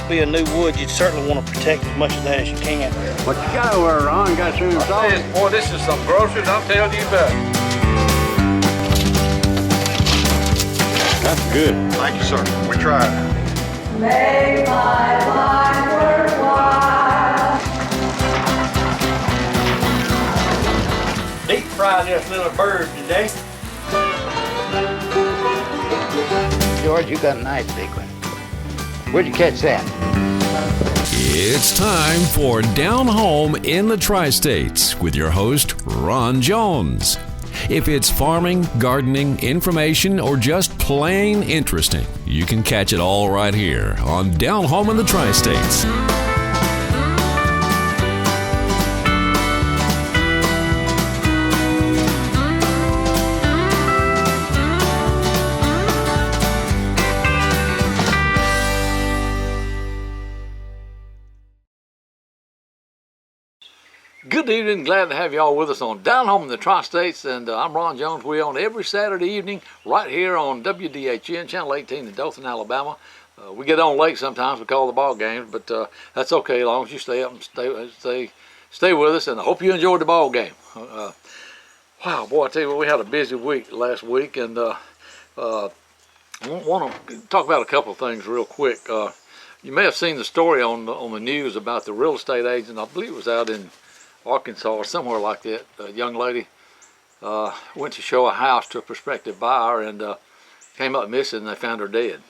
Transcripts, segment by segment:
be a new wood, you'd certainly want to protect as much of that as you can. What you got over there, Ron? Got some salt? Boy, this is some groceries, I'm telling you about. That's good. Thank you, sir. We tried. Make my life worthwhile. Deep fry this little bird today. George, you got a nice big one. Where'd you catch that? It's time for Down Home in the Tri-States with your host, Ron Jones. If it's farming, gardening, information, or just plain interesting, you can catch it all right here on Down Home in the Tri-States. Good evening, glad to have you all with us on Down Home in the Tri-States, and I'm Ron Jones. We're on every Saturday evening right here on WDHN, Channel 18 in Dothan, Alabama. We get on late sometimes, we call the ball games, but that's okay as long as you stay up and stay with us, and I hope you enjoyed the ball game. Wow, boy, I tell you what, we had a busy week last week, and I want to talk about a couple of things real quick. You may have seen the story on the news about the real estate agent. I believe it was out in Arkansas or somewhere like that. A young lady went to show a house to a prospective buyer and came up missing, and they found her dead.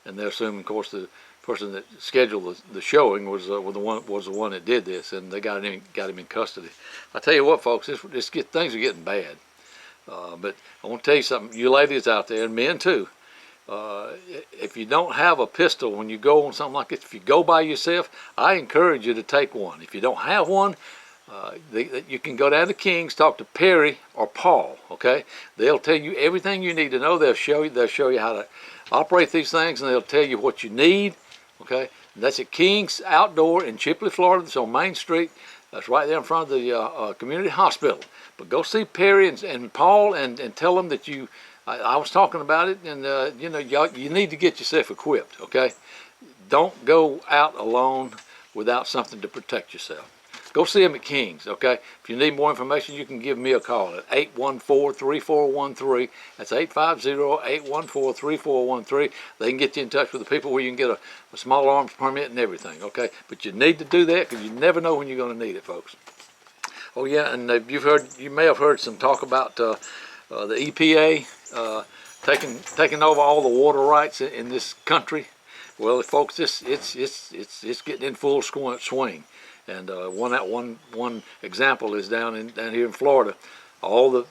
And they're assuming, of course, the person that scheduled the showing was the one that did this, and they got him in custody. I tell you what, folks, things are getting bad. But I want to tell you something, you ladies out there, and men too. If you don't have a pistol when you go on something like this, if you go by yourself, I encourage you to take one. If you don't have one, you can go down to King's, talk to Perry or Paul. Okay, they'll tell you everything you need to know. They'll show you how to operate these things, and they'll tell you what you need. Okay, and that's at King's Outdoor in Chipley, Florida. It's on Main Street. That's right there in front of the community hospital. But go see Perry and Paul and tell them that you. I was talking about it, and you need to get yourself equipped, okay? Don't go out alone without something to protect yourself. Go see them at King's, okay? If you need more information, you can give me a call at 814-3413. That's 850-814-3413. They can get you in touch with the people where you can get a small arms permit and everything, okay? But you need to do that because you never know when you're going to need it, folks. Oh yeah, and you may have heard some talk about the EPA taking over all the water rights in this country. Well, folks, it's getting in full swing. And one example is down here in Florida. All the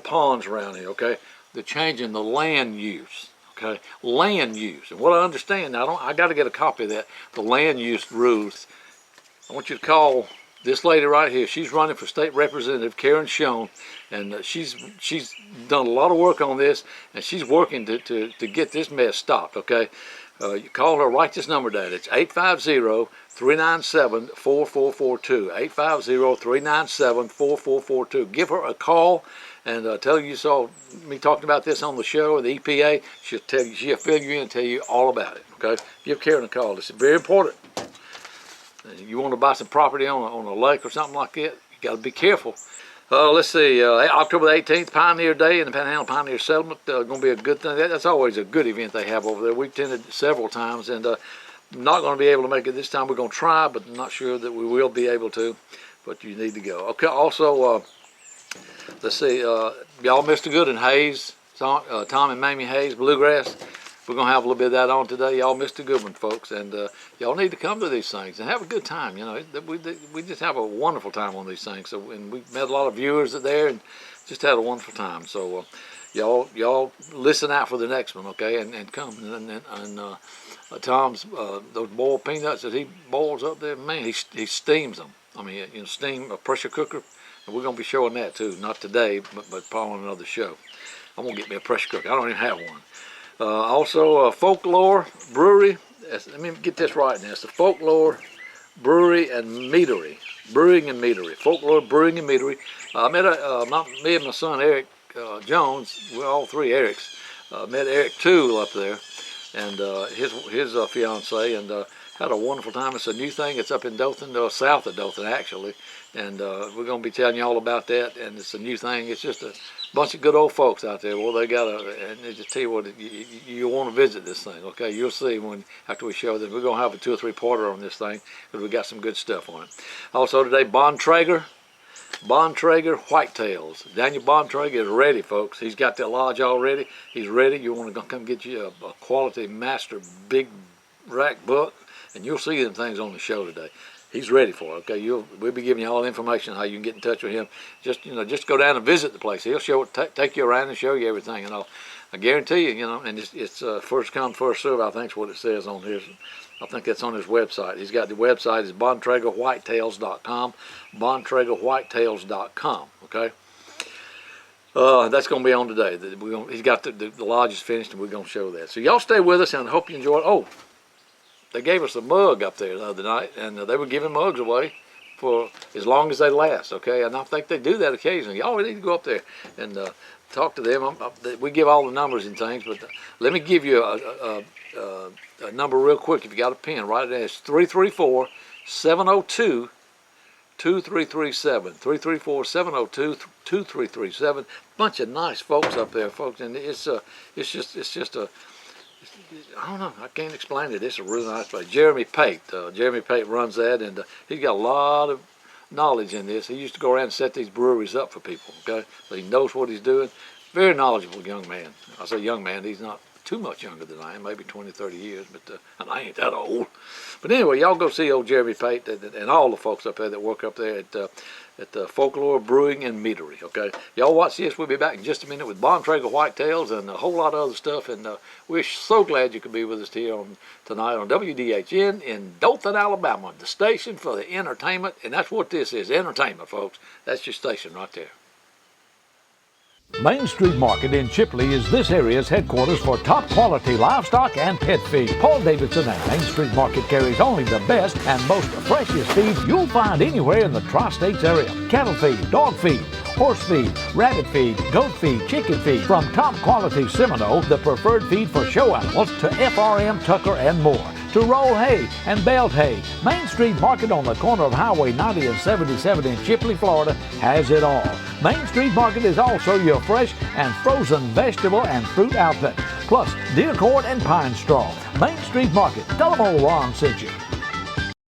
ponds around here. Okay, they're changing the land use. Okay, land use. And what I understand, I got to get a copy of that. The land use rules. I want you to call this lady right here. She's running for state representative, Karen Schoen, and she's done a lot of work on this, and she's working to get this mess stopped. Okay, you call her. Write this number down. It's 850-397-4442. 850-397-4442. Give her a call and tell her you saw me talking about this on the show or the EPA. She'll fill you in and tell you all about it. Okay, give Karen a call. It's very important. You want to buy some property on a lake or something like that, you got to be careful. Let's see, October the 18th, Pioneer Day in the Panhandle Pioneer Settlement. Going to be a good thing. That's always a good event they have over there. We've attended several times, and not going to be able to make it this time. We're going to try, but I'm not sure that we will be able to. But you need to go. Okay. Also, let's see, y'all, Mr. Good and Hayes, Tom and Mamie Hayes, Bluegrass. We're going to have a little bit of that on today. Y'all missed a good one, folks, and y'all need to come to these things and have a good time. You know, we just have a wonderful time on these things. So, and we've met a lot of viewers there and just had a wonderful time. So y'all listen out for the next one, okay, and come. And Tom's, those boiled peanuts that he boils up there, man, he steams them. I mean, steam a pressure cooker, and we're going to be showing that too. Not today, but probably on another show. I'm going to get me a pressure cooker. I don't even have one. Also, Folklore Brewery. Let me get this right now. It's the Folklore Brewery and Meadery. Brewing and Meadery. Folklore Brewing and Meadery. I met me and my son Eric Jones. We're all three Erics. Met Eric Toole up there. and his fiance, and had a wonderful time. It's a new thing. It's up in Dothan, south of Dothan actually, and we're going to be telling you all about that. And it's a new thing. It's just a bunch of good old folks out there. Well, they got and they just tell you what, you want to visit this thing. Okay, you'll see after we show them. We're going to have a 2 or 3 parter on this thing because we got some good stuff on it. Also today, Bontrager Whitetails. Daniel Bontrager is ready, folks. He's got that lodge already. He's ready. You want to come get you a quality master big rack buck, and you'll see them things on the show today. He's ready for it. Okay, we'll be giving you all the information how you can get in touch with him. Just go down and visit the place. He'll take you around and show you everything and all. I guarantee you, and it's first come first serve. I think is what it says on his. I think that's on his website. He's got the website is bontragerwhitetails.com, bontragerwhitetails.com. Okay. That's going to be on today. He's got the lodge is finished, and we're going to show that. So y'all stay with us, and I hope you enjoy it. Oh, they gave us a mug up there the other night, and they were giving mugs away for as long as they last, okay? And I think they do that occasionally. Y'all need to go up there and talk to them. We give all the numbers and things, but let me give you a number real quick. If you got a pen, write it down. It's 334-702-2337. 334-702-2337. Bunch of nice folks up there, folks, and it's just a, I don't know, I can't explain it. It's a really nice place. Jeremy Pate runs that, and he's got a lot of knowledge in this. He used to go around and set these breweries up for people, okay? So he knows what he's doing. Very knowledgeable young man. I say young man, he's not too much younger than I am, maybe 20, 30 years, but and I ain't that old. But anyway, y'all go see old Jeremy Pate and all the folks up there that work up there at Folklore, Brewing, and Meadery, okay? Y'all watch this. We'll be back in just a minute with Bontrager Whitetails and a whole lot of other stuff, and we're so glad you could be with us here tonight on WDHN in Dothan, Alabama, the station for the entertainment, and that's what this is, entertainment, folks. That's your station right there. Main Street Market in Chipley is this area's headquarters for top quality livestock and pet feed. Paul Davidson and Main Street Market carries only the best and most freshest feed you'll find anywhere in the Tri-States area. Cattle feed, dog feed, horse feed, rabbit feed, goat feed, chicken feed. From top quality Seminole, the preferred feed for show animals, to FRM, Tucker, and more. To roll hay and baled hay, Main Street Market on the corner of Highway 90 and 77 in Chipley, Florida has it all. Main Street Market is also your fresh and frozen vegetable and fruit outlet, plus deer cord and pine straw. Main Street Market. Tell them old Ron sent you.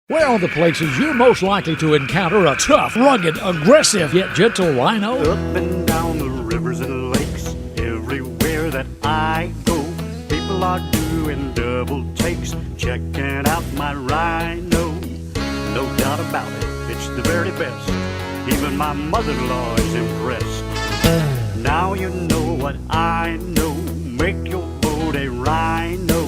Where are the places you're most likely to encounter a tough, rugged, aggressive, yet gentle rhino? Up and down the rivers and lakes, everywhere that I go, people are doing double takes, checking out my rhino. No doubt about it, it's the very best. Even my mother-in-law is impressed. Now you know what I know. Make your boat a rhino.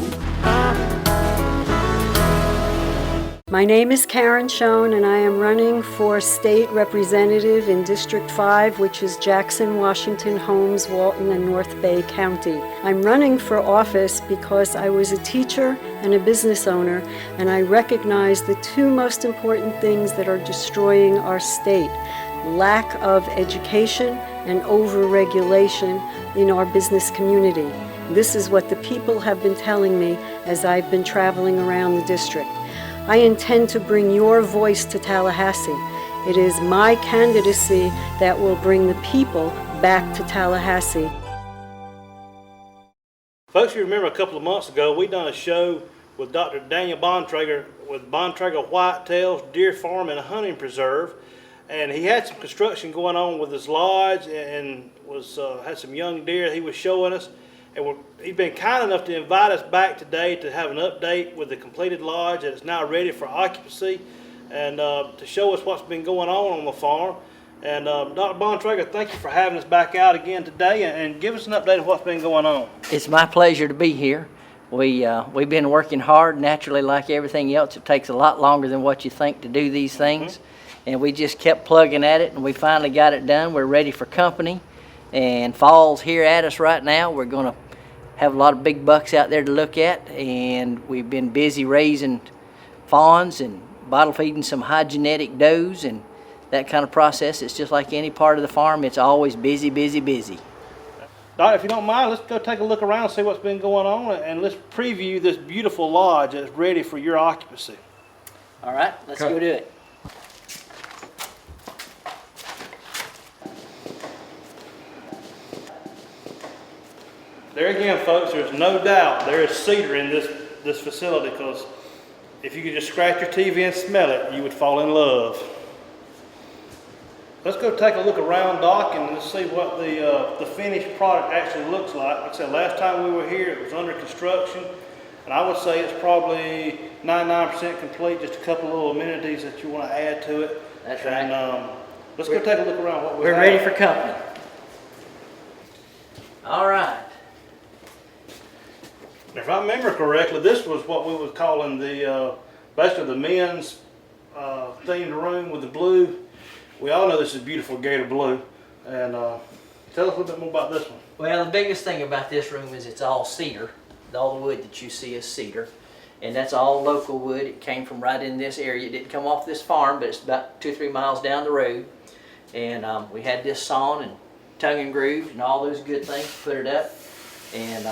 My name is Karen Schoen, and I am running for state representative in District 5, which is Jackson, Washington, Holmes, Walton, and North Bay County. I'm running for office because I was a teacher and a business owner, and I recognize the two most important things that are destroying our state: lack of education and over-regulation in our business community. This is what the people have been telling me as I've been traveling around the district. I intend to bring your voice to Tallahassee. It is my candidacy that will bring the people back to Tallahassee. Folks, you remember a couple of months ago, we done a show with Dr. Daniel Bontrager with Bontrager Whitetails, Deer Farm and Hunting Preserve. And he had some construction going on with his lodge and had some young deer he was showing us. And he's been kind enough to invite us back today to have an update with the completed lodge that is now ready for occupancy, and to show us what's been going on the farm. And Dr. Bontrager, thank you for having us back out again today, and give us an update of what's been going on. It's my pleasure to be here. We've been working hard. Naturally, like everything else, it takes a lot longer than what you think to do these things. And we just kept plugging at it, and we finally got it done. We're ready for company, and fall's here at us right now. We're going to have a lot of big bucks out there to look at, and we've been busy raising fawns and bottle feeding some high genetic does and that kind of process. It's just like any part of the farm. It's always busy, busy, busy. Doc, if you don't mind, let's go take a look around and see what's been going on, and let's preview this beautiful lodge that's ready for your occupancy. All right, let's go do it. There again, folks, there's no doubt there is cedar in this facility, because if you could just scratch your TV and smell it, you would fall in love. Let's go take a look around, Doc, and let's see what the finished product actually looks like. Like I said, last time we were here, it was under construction, and I would say it's probably 99% complete, just a couple of little amenities that you want to add to it. That's right. And let's go take a look around what we have. We're ready for company. All right. If I remember correctly, this was what we was calling the basically the men's themed room with the blue. We all know this is beautiful gator blue, and tell us a little bit more about this one. Well, the biggest thing about this room is it's all cedar. All the wood that you see is cedar, and that's all local wood. It came from right in this area. It didn't come off this farm, but it's about 2-3 miles down the road, and we had this sawn and tongue and grooved and all those good things to put it up, and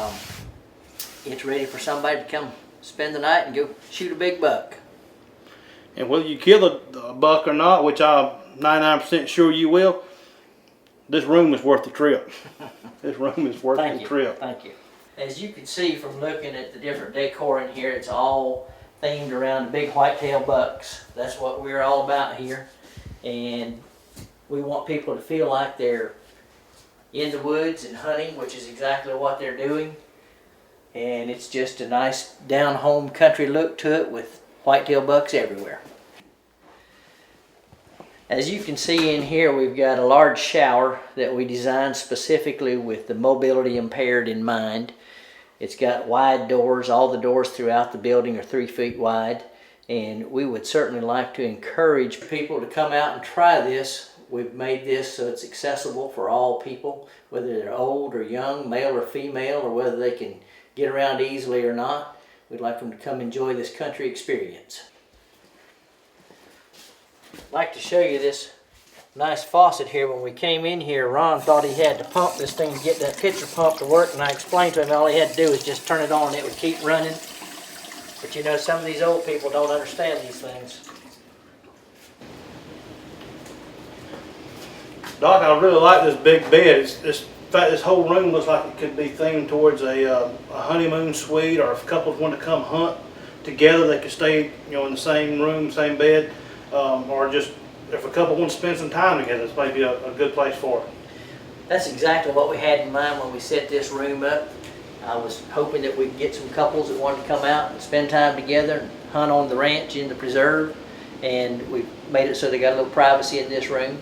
it's ready for somebody to come spend the night and go shoot a big buck. And whether you kill a buck or not, which I'm 99% sure you will, this room is worth the trip. This room is worth the trip. Thank you. As you can see from looking at the different decor in here, it's all themed around the big whitetail bucks. That's what we're all about here. And we want people to feel like they're in the woods and hunting, which is exactly what they're doing. And it's just a nice down-home country look to it with whitetail bucks everywhere. As you can see in here, we've got a large shower that we designed specifically with the mobility impaired in mind. It's got wide doors. All the doors throughout the building are 3 feet wide, and we would certainly like to encourage people to come out and try this. We've made this so it's accessible for all people, whether they're old or young, male or female, or whether they can get around easily or not. We'd like them to come enjoy this country experience. I'd like to show you this nice faucet here. When we came in here, Ron thought he had to pump this thing to get that pitcher pump to work, and I explained to him all he had to do was just turn it on and it would keep running. But you know, some of these old people don't understand these things. Doc, I really like this big bed. In fact, this whole room looks like it could be themed towards a honeymoon suite, or if couples want to come hunt together, they could stay, in the same room, same bed, or just if a couple wants to spend some time together, this may be a good place for it. That's exactly what we had in mind when we set this room up. I was hoping that we'd get some couples that wanted to come out and spend time together and hunt on the ranch in the preserve, and we made it so they got a little privacy in this room.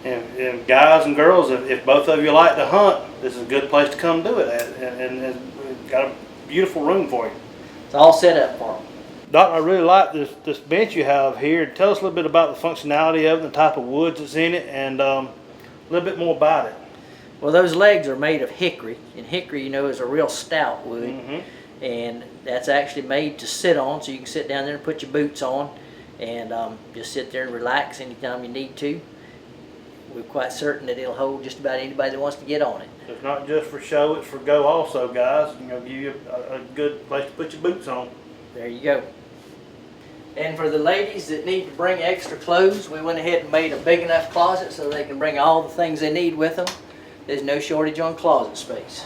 And guys and girls, if both of you like to hunt, this is a good place to come do it at, and we've got a beautiful room for you. It's all set up for them. Doc, I really like this bench you have here. Tell us a little bit about the functionality of it, the type of woods that's in it, and a little bit more about it. Well, those legs are made of hickory, and hickory, is a real stout wood, and that's actually made to sit on, so you can sit down there and put your boots on, and just sit there and relax anytime you need to. We're quite certain that it'll hold just about anybody that wants to get on it. It's not just for show, it's for go also, guys. Give you a good place to put your boots on. There you go. And for the ladies that need to bring extra clothes, we went ahead and made a big enough closet so they can bring all the things they need with them. There's no shortage on closet space.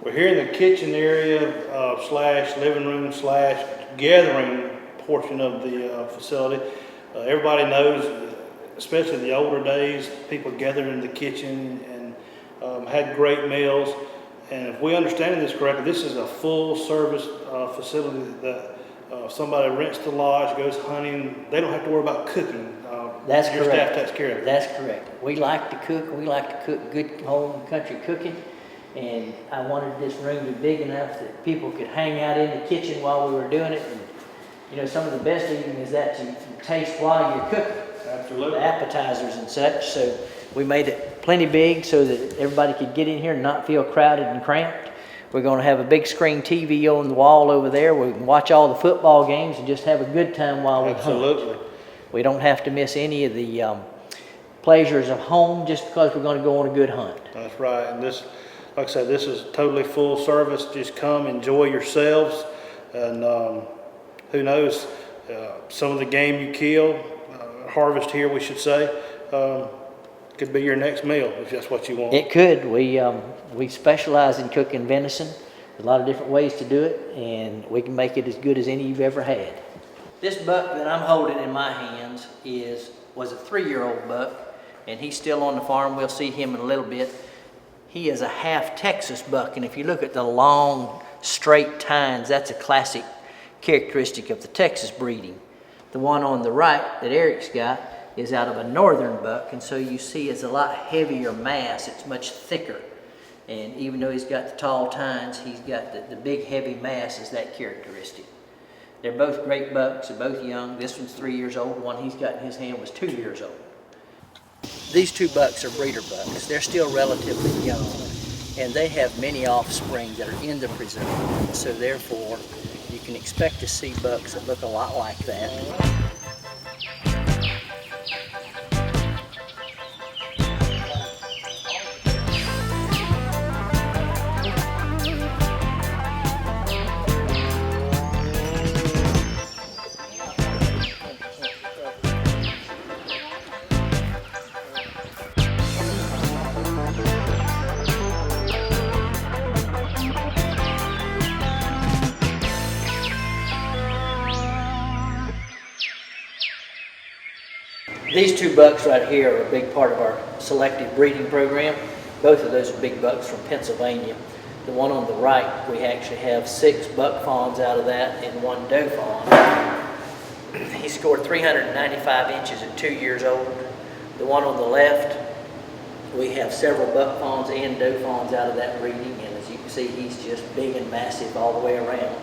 We're here in the kitchen area slash living room slash gathering portion of the facility. Everybody knows, especially in the older days, people gathered in the kitchen and had great meals. And if we understand this correctly, this is a full service facility that if somebody rents the lodge, goes hunting, they don't have to worry about cooking. That's your correct. Staff takes care of it. That's correct. We like to cook. We like to cook good home country cooking. And I wanted this room to be big enough that people could hang out in the kitchen while we were doing it. And, some of the best eating is that you taste while you're cooking. Absolutely. The appetizers and such. So we made it plenty big so that everybody could get in here and not feel crowded and cramped. We're going to have a big screen TV on the wall over there where we can watch all the football games and just have a good time while we hunt. Absolutely. We don't have to miss any of the pleasures of home just because we're going to go on a good hunt. That's right. And this, like I said, this is totally full service. Just come, enjoy yourselves, and who knows, some of the game you kill, harvest here, we should say, could be your next meal if that's what you want. It could. We specialize in cooking venison. There's a lot of different ways to do it, and we can make it as good as any you've ever had. This buck that I'm holding in my hands was a 3-year-old buck, and he's still on the farm. We'll see him in a little bit. He is a half Texas buck, and if you look at the long, straight tines, that's a classic characteristic of the Texas breeding. The one on the right that Eric's got is out of a northern buck, and so you see it's a lot heavier mass. It's much thicker, and even though he's got the tall tines, he's got the big heavy mass is that characteristic. They're both great bucks. They're both young. This one's 3 years old. The one he's got in his hand was 2 years old. These two bucks are breeder bucks. They're still relatively young, and they have many offspring that are in the preserve. So therefore, you can expect to see bucks that look a lot like that. These two bucks right here are a big part of our selective breeding program. Both of those are big bucks from Pennsylvania. The one on the right, we actually have 6 buck fawns out of that and 1 doe fawn. He scored 395 inches at 2 years old. The one on the left, we have several buck fawns and doe fawns out of that breeding, and as you can see, he's just big and massive all the way around.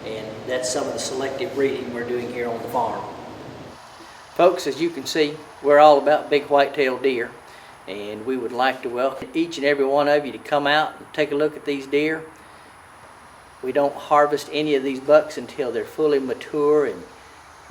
And that's some of the selective breeding we're doing here on the farm. Folks, as you can see, we're all about big white-tailed deer, and we would like to welcome each and every one of you to come out and take a look at these deer. We don't harvest any of these bucks until they're fully mature and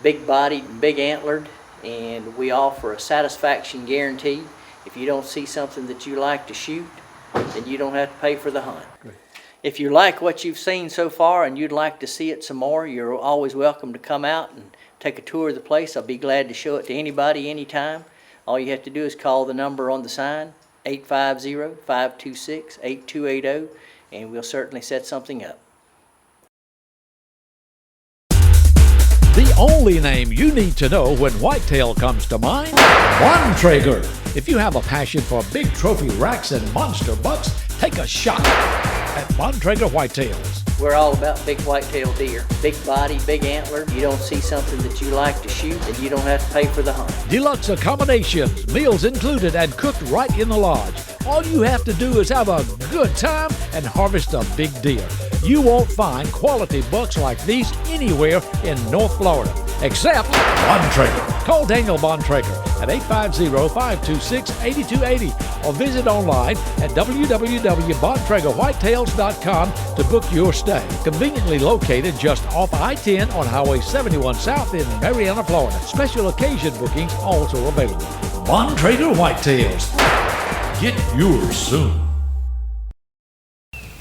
big-bodied and big antlered, and we offer a satisfaction guarantee. If you don't see something that you like to shoot, then you don't have to pay for the hunt. Great. If you like what you've seen so far and you'd like to see it some more, you're always welcome to come out and take a tour of the place. I'll be glad to show it to anybody, anytime. All you have to do is call the number on the sign, 850-526-8280, and we'll certainly set something up. The only name you need to know when whitetail comes to mind, Bontrager. If you have a passion for big trophy racks and monster bucks, take a shot at Bontrager Whitetails. We're all about big white-tailed deer. Big body, big antler. You don't see something that you like to shoot, and you don't have to pay for the hunt. Deluxe accommodations, meals included and cooked right in the lodge. All you have to do is have a good time and harvest a big deer. You won't find quality bucks like these anywhere in North Florida, except Bontrager. Call Daniel Bontrager at 850-526-8280 or visit online at www.bontragerwhitetails.com to book your stay. Conveniently located just off I-10 on Highway 71 South in Marianna, Florida. Special occasion bookings also available. Bontrager Whitetails. Get yours soon.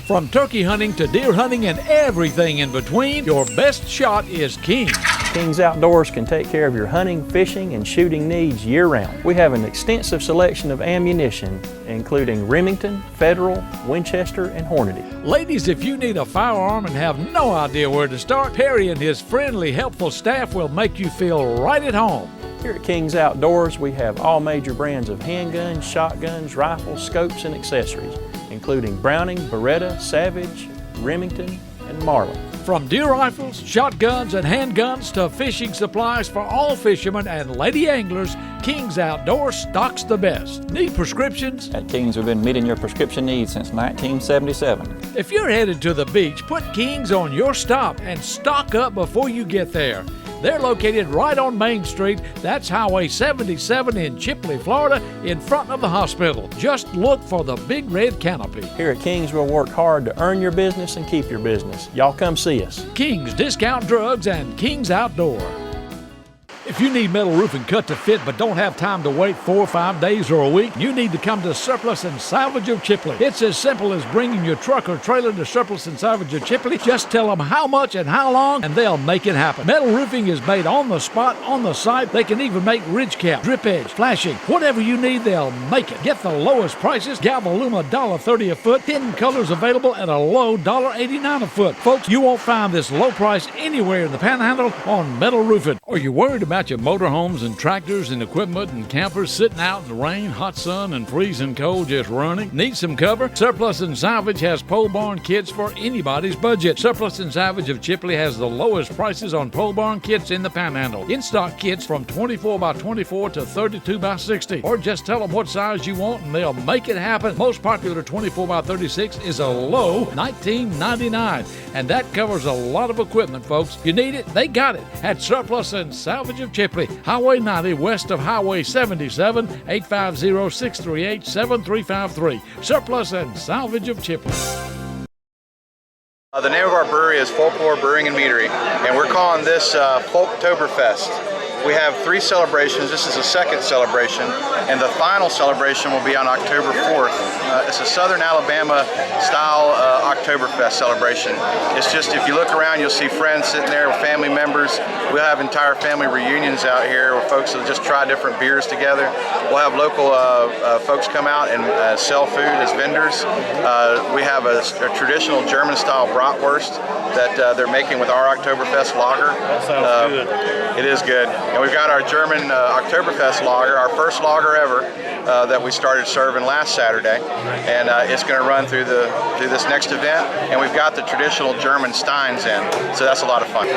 From turkey hunting to deer hunting and everything in between, your best shot is King's. King's Outdoors can take care of your hunting, fishing, and shooting needs year-round. We have an extensive selection of ammunition, including Remington, Federal, Winchester, and Hornady. Ladies, if you need a firearm and have no idea where to start, Perry and his friendly, helpful staff will make you feel right at home. Here at King's Outdoors, we have all major brands of handguns, shotguns, rifles, scopes, and accessories, including Browning, Beretta, Savage, Remington, and Marlin. From deer rifles, shotguns, and handguns to fishing supplies for all fishermen and lady anglers, King's Outdoors stocks the best. Need prescriptions? At King's, we've been meeting your prescription needs since 1977. If you're headed to the beach, put King's on your stop and stock up before you get there. They're located right on Main Street. That's Highway 77 in Chipley, Florida, in front of the hospital. Just look for the big red canopy. Here at King's, we'll work hard to earn your business and keep your business. Y'all come see us. King's Discount Drugs and King's Outdoor. If you need metal roofing cut to fit but don't have time to wait 4 or 5 days or a week, you need to come to Surplus and Salvage of Chipley. It's as simple as bringing your truck or trailer to Surplus and Salvage of Chipley. Just tell them how much and how long, and they'll make it happen. Metal roofing is made on the spot, on the site. They can even make ridge cap, drip edge, flashing. Whatever you need, they'll make it. Get the lowest prices. Galvaluma $1.30 a foot. Hidden colors available at a low $1.89 a foot. Folks, you won't find this low price anywhere in the Panhandle on metal roofing. Are you worried about your motorhomes and tractors and equipment and campers sitting out in the rain, hot sun, and freezing cold just running? Need some cover? Surplus and Salvage has pole barn kits for anybody's budget. Surplus and Salvage of Chipley has the lowest prices on pole barn kits in the Panhandle. In-stock kits from 24 by 24 to 32 by 60. Or just tell them what size you want and they'll make it happen. Most popular 24 by 36 is a low $19.99. And that covers a lot of equipment, folks. You need it, they got it at Surplus and Salvage of Chipley, Highway 90 west of Highway 77, 850-638-7353. Surplus and Salvage of Chipley. The name of our brewery is Folklore Brewing and Meadery, and we're calling this Folktoberfest. We have 3 celebrations. This is the second celebration, and the final celebration will be on October 4th. It's a Southern Alabama style Oktoberfest celebration. It's just, if you look around, you'll see friends sitting there with family members. We'll have entire family reunions out here where folks will just try different beers together. We'll have local folks come out and sell food as vendors. We have a traditional German style bratwurst that they're making with our Oktoberfest lager. That sounds good. It is good. And we've got our German Oktoberfest lager, our first lager ever that we started serving last Saturday. And it's going to run through this next event. And we've got the traditional German Steins in. So that's a lot of fun.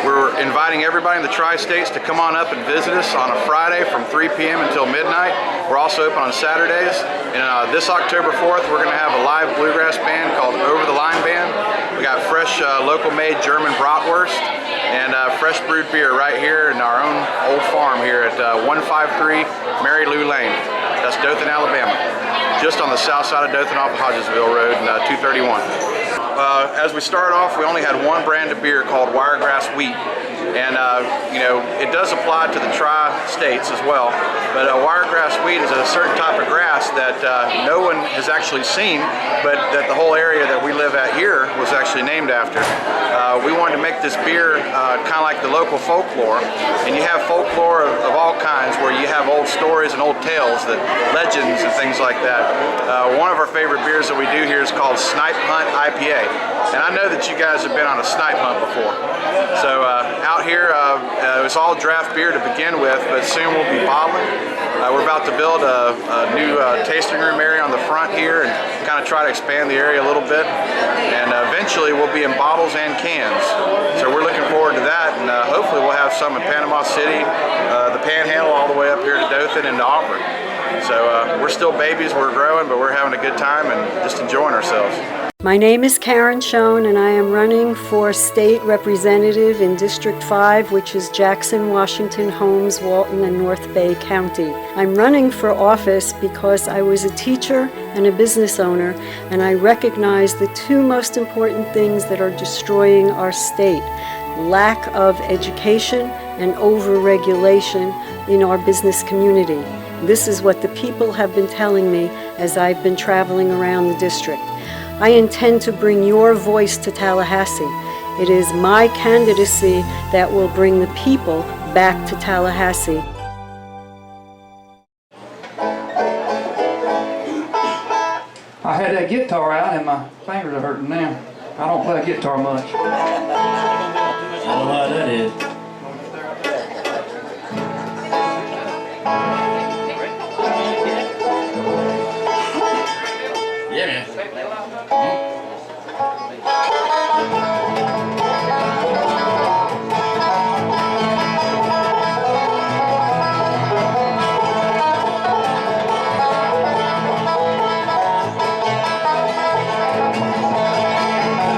We're inviting everybody in the Tri-States to come on up and visit us on a Friday from 3 p.m. until midnight. We're also open on Saturdays. And this October 4th, we're going to have a live bluegrass band called Over the Line Band. We got fresh local-made German bratwurst and fresh brewed beer right here in our own old farm here at 153 Mary Lou Lane. That's Dothan, Alabama. Just on the south side of Dothan off of Hodgesville Road and 231. As we start off, we only had one brand of beer called Wiregrass Wheat. And you know, it does apply to the Tri-States as well. But Wiregrass wheat is a certain type of grass that no one has actually seen, but that the whole area that we live at here was actually named after. We wanted to make this beer kind of like the local folklore, and you have folklore of all kinds where you have old stories and old tales, that legends and things like that. One of our favorite beers that we do here is called Snipe Hunt IPA, and I know that you guys have been on a snipe hunt before. So out here, it's all draft beer to begin with, but soon we'll be bottling. We're about to build a new tasting room area on the front here and kind of try to expand the area a little bit. And eventually we'll be in bottles and cans. So we're looking forward to that, and hopefully we'll have some in Panama City, the Panhandle, all the way up here to Dothan and to Auburn. So we're still babies, we're growing, but we're having a good time and just enjoying ourselves. My name is Karen Schoen, and I am running for state representative in District 5, which is Jackson, Washington, Holmes, Walton, and North Bay County. I'm running for office because I was a teacher and a business owner, and I recognize the two most important things that are destroying our state: lack of education and over-regulation in our business community. This is what the people have been telling me as I've been traveling around the district. I intend to bring your voice to Tallahassee. It is my candidacy that will bring the people back to Tallahassee. I had that guitar out and my fingers are hurting now. I don't play guitar much. I don't know how that is. Yeah, man.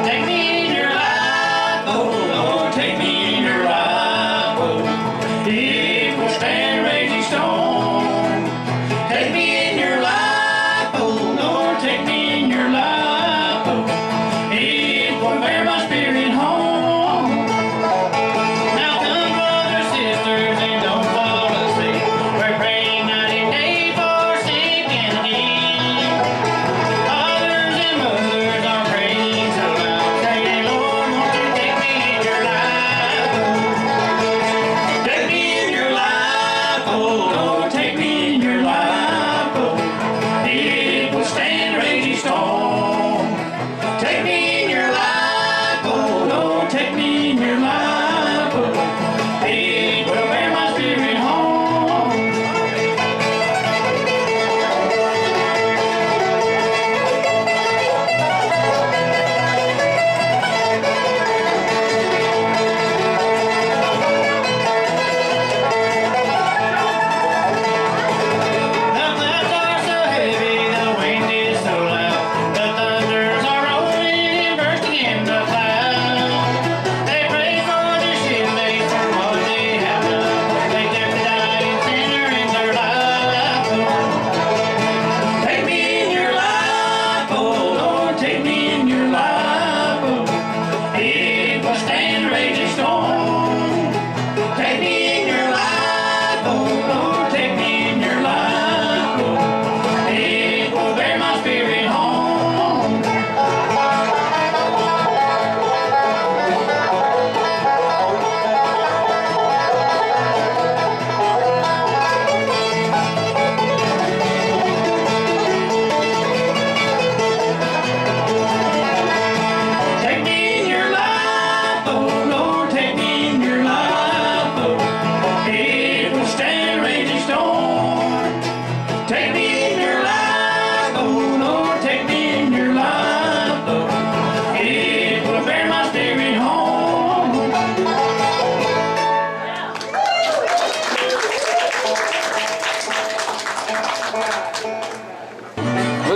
Take me in your ride, oh Lord, take me in your ride.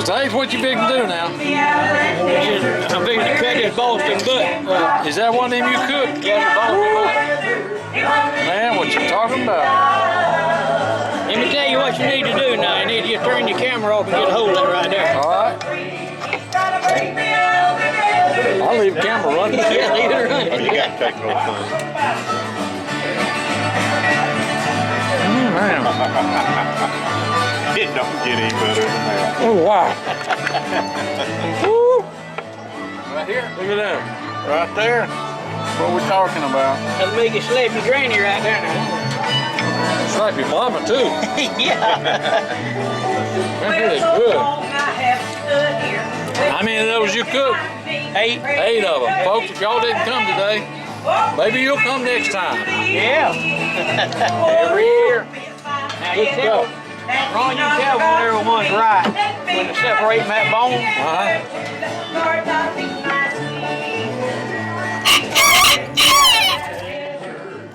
Mr. Hayes, what you big to do now? I'm fixing to cut this Boston butt. Is that one of them you cook? Yeah, the Boston butt. Man, what you talking about? Let me tell you what you need to do now. You need to just turn your camera off and get a hold of it right there. All right. I'll leave the camera running. Yeah, leave it running. Oh, you got to take the whole thing. Man. It don't get any better than that. Oh, wow. Woo. Right here. Look at that. Right there. What we're talking about. That'll make you slap your granny right there now. Slap your mama, too. Yeah. That is good. How many of those you cook? 8. 8 of them. Folks, if y'all didn't come today, maybe you'll come next time. Yeah. Every year. Now you tell, Ron, you tell whenever one's right. When to separate that bone.